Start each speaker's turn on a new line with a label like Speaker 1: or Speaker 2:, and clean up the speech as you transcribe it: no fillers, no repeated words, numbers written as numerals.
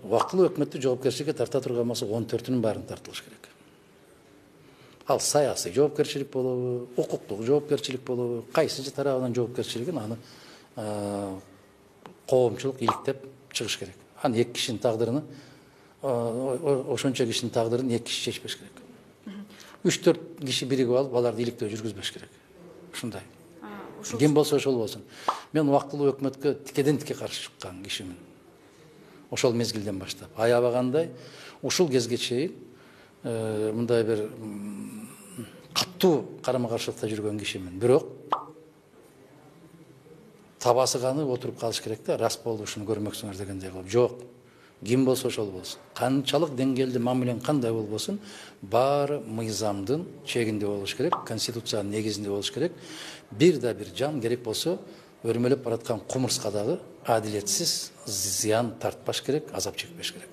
Speaker 1: убактылуу өкмөттү жоопкерчиликке тарта турган болсо 14-нүн баарын тартылыш керек. Ал саясий жоопкерчилик болобу, укуктук жоопкерчилик болобу, кайсы тарабынан жоопкерчилигин аны коомчулук иликтеп чыгыш керек. Аны эки кишинин тагдырын, ошончо кишинин тагдырын эки киши чечпеш керек. 3-4 киши биригип алып, аларды иликтөө жүргүзбөш керек. Ушундай. Ким болсо ошол болсун. Мен убактылуу өкмөткө тикеден тике каршы чыккан кишимин. Ошол мезгилден баштап. Аябагандай ушул кезге чейин мындай бир каттуу карама-каршылыкта жүргөн кишимин. Бирок табасы канып отуруп калыш керек да, рас болду ушуну көрмөксүңөр дегендей кылып. Жок. Ким болсо ошол болсун. Канчалык деңгээлде мамилен кандай болбосун, баары мыйзамдын чегинде болуш керек, конституциянын негизинде болуш керек. Бир жан керек болсо, өрмөлөп бараткан кумурскадагы адилетсиз зыян тартпаш керек, азап чекпеш керек.